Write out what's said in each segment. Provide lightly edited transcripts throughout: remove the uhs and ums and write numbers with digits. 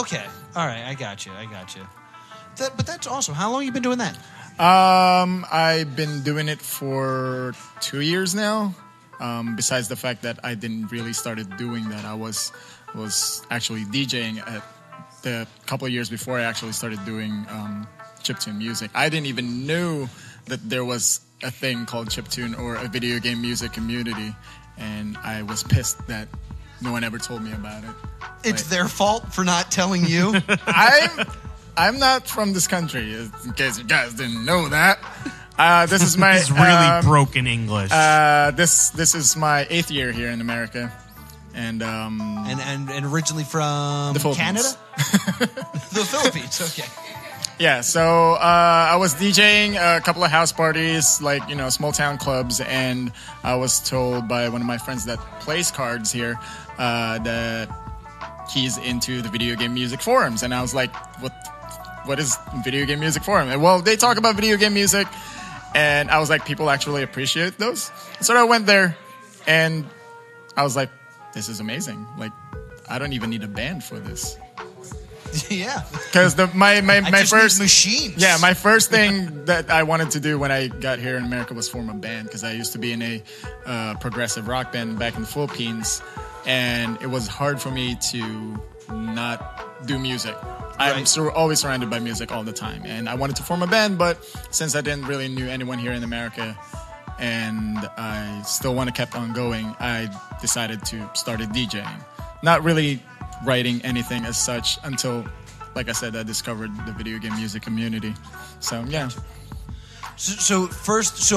Okay. All right. I got you. But that's awesome. How long have you been doing that? I've been doing it for 2 years now. Besides the fact that I didn't really started doing that, I was actually DJing at the couple of years before I actually started doing chiptune music. I didn't even know that there was a thing called chiptune or a video game music community, and I was pissed that no one ever told me about it. It's their fault for not telling you? I'm not from this country, in case you guys didn't know that. This is my... It's really broken English. This is my 8th year here in America. And originally from the Philippines. Canada? The Philippines, okay. Yeah, so I was DJing a couple of house parties, like, small town clubs, and I was told by one of my friends that plays cards here that he's into the video game music forums. And I was like, what is video game music forum? And, well, they talk about video game music, and I was like, people actually appreciate those. So I went there, and I was like, this is amazing. Like, I don't even need a band for this. Yeah. Because my first machines. Yeah, my first thing that I wanted to do when I got here in America was form a band, because I used to be in a progressive rock band back in the Philippines, and it was hard for me to not do music. I'm always surrounded by music all the time, and I wanted to form a band, but since I didn't really knew anyone here in America, and I still want to keep on going, I decided to start a DJing. Not really writing anything as such until, like I said, I discovered the video game music community. So, yeah. So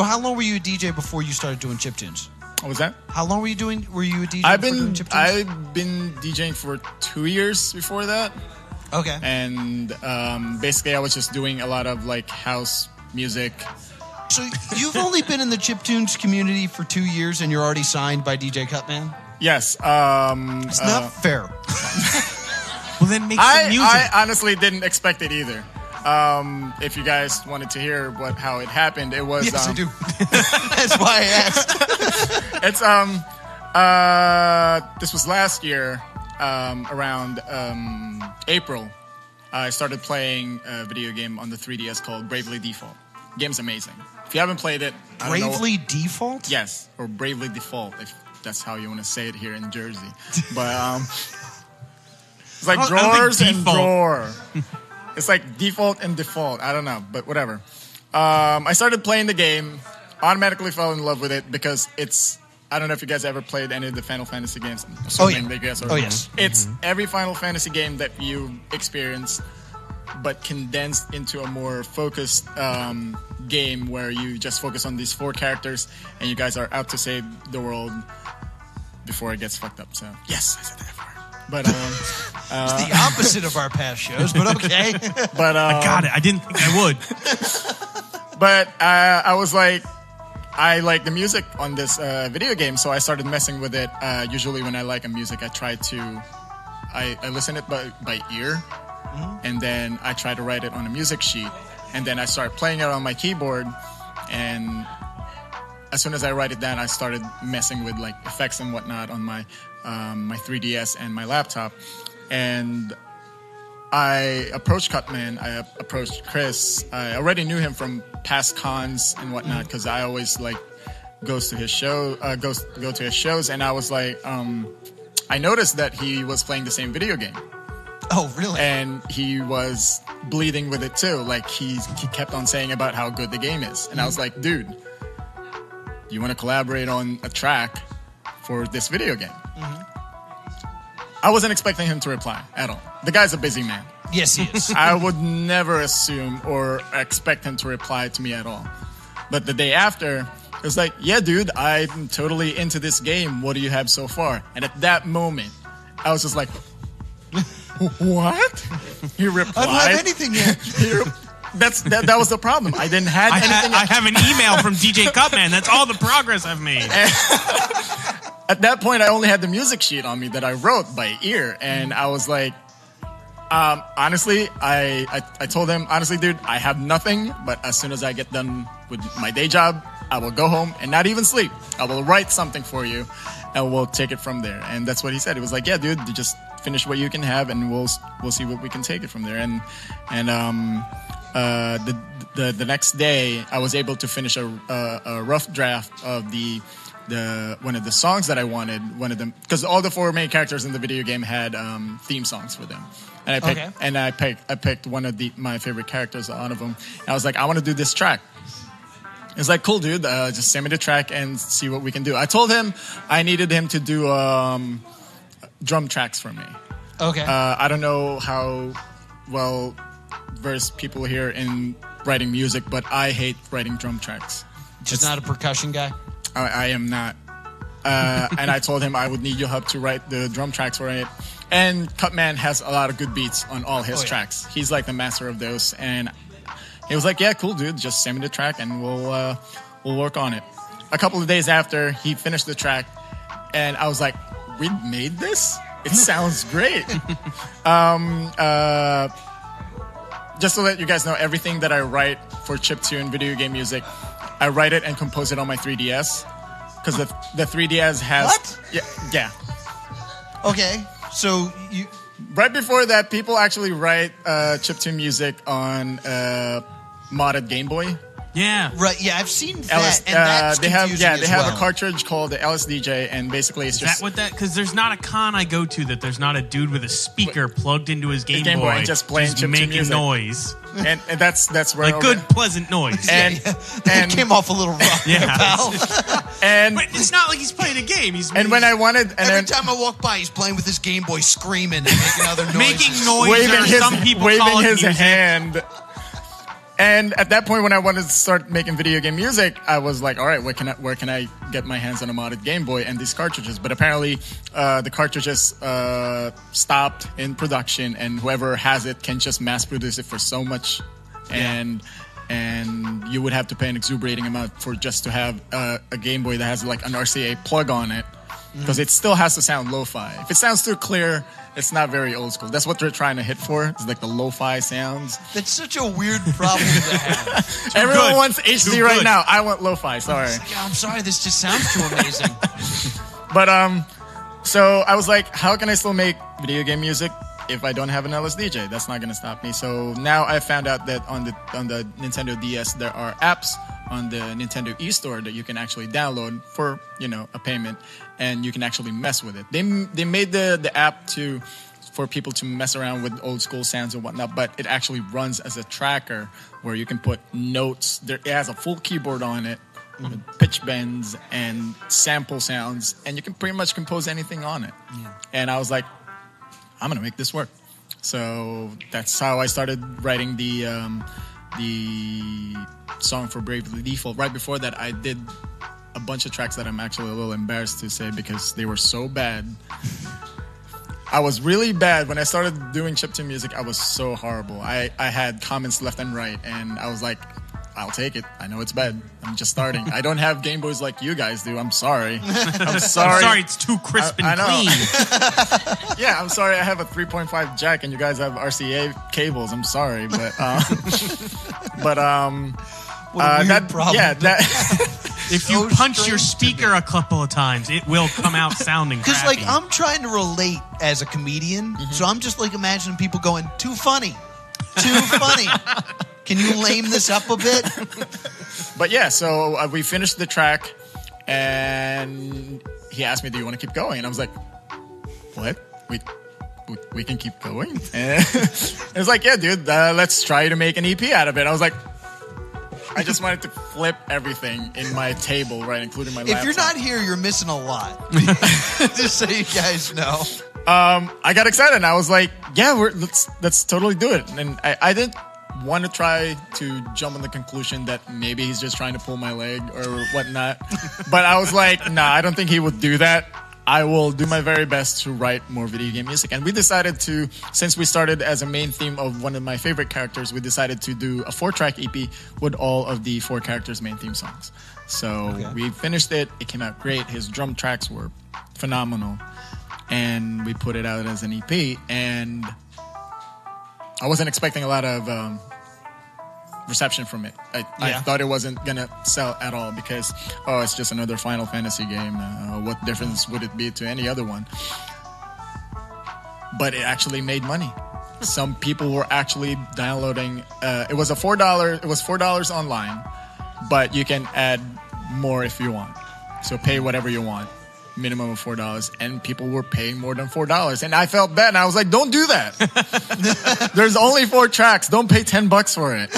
how long were you a DJ before you started doing chiptunes? What was that? How long were you a DJ I've doing chiptunes? I've been DJing for 2 years before that. Okay. And basically I was just doing a lot of like house music. So you've only been in the chiptunes community for 2 years and you're already signed by DJ Cutman? Yes. It's not fair. Well, then make some music. I honestly didn't expect it either. If you guys wanted to hear how it happened, it was... Yes, I do. That's why I asked. This was last year, around April. I started playing a video game on the 3DS called Bravely Default. The game's amazing. If you haven't played it... Bravely Default? Yes, or Bravely Default, if that's how you want to say it here in Jersey. But it's like drawers and drawer. It's like default and default. I don't know, but whatever. I started playing the game, automatically fell in love with it because it's... I don't know if you guys ever played any of the Final Fantasy games. Oh, yeah. Yes. It's every Final Fantasy game that you experience, but condensed into a more focused game where you just focus on these 4 characters and you guys are out to save the world before it gets fucked up. So, yes, I said that word. But it's the opposite of our past shows, but okay. But I got it. I didn't think I would. But I was like, I like the music on this video game, so I started messing with it. Usually when I like a music, I listen it by ear, and then I try to write it on a music sheet, and then I start playing it on my keyboard, and as soon as I write it down, I started messing with like effects and whatnot on my my 3DS and my laptop, and I approached Cutman. I approached Chris. I already knew him from past cons and whatnot because I always like go to his shows, and I was like, I noticed that he was playing the same video game. Oh, really? And he was bleeding with it too. Like he kept on saying about how good the game is, and I was like, dude, you want to collaborate on a track for this video game? I wasn't expecting him to reply at all. The guy's a busy man. Yes, he is. I would never assume or expect him to reply to me at all. But the day after, it was like, yeah, dude, I'm totally into this game. What do you have so far? And at that moment, I was just like, what? He replied. I don't have anything yet. That was the problem. I didn't have anything. I have an email from DJ Cutman. That's all the progress I've made. At that point, I only had the music sheet on me that I wrote by ear, and I was like, honestly, I told him, honestly, dude, I have nothing, but as soon as I get done with my day job, I will go home and not even sleep. I will write something for you, and we'll take it from there. And that's what he said. It was like, yeah, dude, you just finish what you can have, and we'll see what we can take it from there. And the next day, I was able to finish a rough draft of the one of the songs that I wanted. One of them, because all the 4 main characters in the video game had theme songs for them. And I picked one of my favorite characters out of them. And I was like, I want to do this track. It's like, cool, dude. Just send me the track and see what we can do. I told him I needed him to do drum tracks for me. Okay. I don't know how well versed people here in writing music, but I hate writing drum tracks. Just not a percussion guy? I am not. And I told him I would need your help to write the drum tracks for it. And Cutman has a lot of good beats on all his tracks. He's like the master of those. And he was like, yeah, cool, dude. Just send me the track and we'll work on it. A couple of days after, he finished the track. And I was like, we made this? It sounds great. Just to let you guys know, everything that I write for chiptune video game music, I write it and compose it on my 3DS. Because the 3DS has... What? Yeah. Okay, so you... Right before that, people actually write chiptune music on modded Game Boy. Yeah. Right, yeah, I've seen that, and that's they have confusing they have well. a cartridge called the LSDJ, and basically it's just... Because there's not a con I go to that there's not a dude with a speaker plugged into his Game Boy and just playing chiptune making music. Noise. And that's where... Like good, pleasant noise. And it came off a little rough, pal. And but it's not like he's playing a game. When I wanted... And every time I walk by, he's playing with his Game Boy, screaming and making other noises. Making noise, or some people call it his music. hand. And at that point, when I wanted to start making video game music, I was like, all right, where can I get my hands on a modded Game Boy and these cartridges? But apparently, the cartridges stopped in production, and whoever has it can just mass produce it for so much. And you would have to pay an exuberating amount for just to have a Game Boy that has like an RCA plug on it, because it still has to sound lo-fi. If it sounds too clear, it's not very old school. That's what they're trying to hit for. It's like the lo-fi sounds. That's such a weird problem to have. Everyone wants HD right now. I want lo-fi. Sorry. I'm sorry. This just sounds too amazing. But so I was like, how can I still make video game music if I don't have an LSDJ? That's not going to stop me. So now I found out that on the Nintendo DS there are apps on the Nintendo eStore that you can actually download for a payment, and you can actually mess with it. They made the app for people to mess around with old school sounds and whatnot, but it actually runs as a tracker where you can put notes. It has a full keyboard on it, with pitch bends and sample sounds, and you can pretty much compose anything on it. Yeah. And I was like, I'm gonna make this work. So that's how I started writing the song for Bravely Default. Right before that, I did a bunch of tracks that I'm actually a little embarrassed to say because they were so bad. I was really bad. When I started doing chiptune music, I was so horrible. I had comments left and right, and I was like, I'll take it. I know it's bad. I'm just starting. I don't have Game Boys like you guys do. I'm sorry. I'm sorry. It's too crisp and I clean. Yeah, I'm sorry. I have a 3.5 jack and you guys have RCA cables. I'm sorry, but what a weird problem. Yeah, that. If you punch your speaker a couple of times, it will come out sounding crappy. Because I'm trying to relate as a comedian, so I'm just imagining people going, too funny. Can you lame this up a bit? But yeah, so we finished the track, and he asked me, "Do you want to keep going?" And I was like, "What? We can keep going?" And it was like, "Yeah, dude, let's try to make an EP out of it." I was like, I just wanted to flip everything in my table, right, including my laptop. If you're not here, you're missing a lot. Just so you guys know. I got excited, and I was like, "Yeah, let's totally do it." And I didn't want to try to jump on the conclusion that maybe he's just trying to pull my leg or whatnot. But I was like, nah, I don't think he would do that. I will do my very best to write more video game music. And we decided to, since we started as a main theme of one of my favorite characters, we decided to do a 4-track EP with all of the 4 characters' main theme songs. So we finished it. It came out great. His drum tracks were phenomenal. And we put it out as an EP. And I wasn't expecting a lot of reception from it. I thought it wasn't going to sell at all because, it's just another Final Fantasy game. What difference would it be to any other one? but it actually made money. Some people were actually downloading. It was $4. It was $4 online, but you can add more if you want. So pay whatever you want. Minimum of $4, and people were paying more than $4, and I felt bad. And I was like, "Don't do that. There's only 4 tracks. Don't pay $10 for it."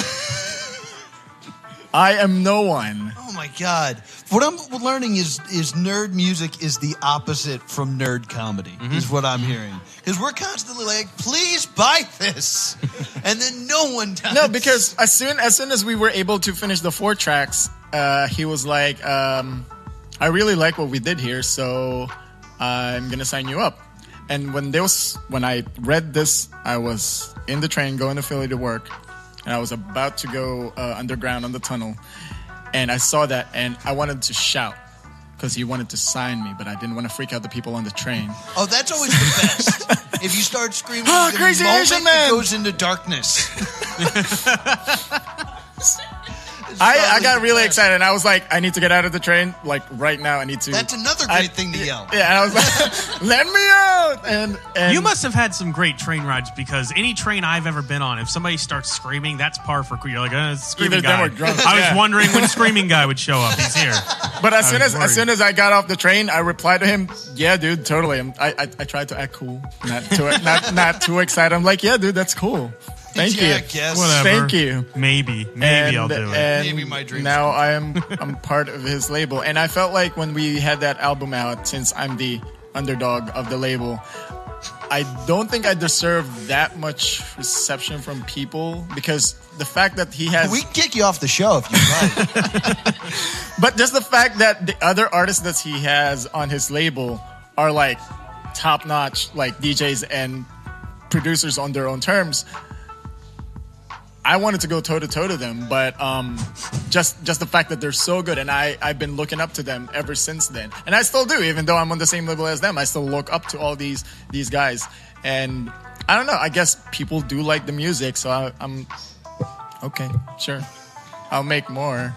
I am no one. Oh my God! What I'm learning is nerd music is the opposite from nerd comedy. Is what I'm hearing, because we're constantly like, "Please buy this," and then no one does. No, because as soon as we were able to finish the 4 tracks, he was like. I really like what we did here, so I'm gonna sign you up. And when I read this, I was in the train going to Philly to work, and I was about to go underground on the tunnel, and I saw that, and I wanted to shout because he wanted to sign me, but I didn't want to freak out the people on the train. Oh, that's always the best. If you start screaming, Oh, the crazy moment Asian man! it goes into darkness. I got really excited, and I was like, I need to get out of the train, like, right now. I need to... That's another great thing to yell. Yeah, and I was like, let me out! And You must have had some great train rides, because any train I've ever been on, if somebody starts screaming, that's par for cool. You're like, it's screaming Either them guy. or drunk. I was Yeah. wondering when screaming guy would show up. He's here. But as worried. soon as I got off the train, I replied to him, "Yeah, dude, totally." I tried to act cool, not too excited. I'm like, "Yeah, dude, that's cool. Thank you." I guess. Whatever. Thank you. Maybe I'll do it. And Maybe my dreams now I'm part of his label, and I felt like when we had that album out, since I'm the underdog of the label, I don't think I deserve that much reception from people, because the fact that he has... We can kick you off the show if you like. But just the fact that the other artists that he has on his label are like top-notch, like DJs and producers on their own terms, I wanted to go toe-to-toe to them, but just the fact that they're so good, and I've been looking up to them ever since then. And I still do, even though I'm on the same level as them. I still look up to all these guys. And I don't know, I guess people do like the music, so I'm okay, sure. I'll make more.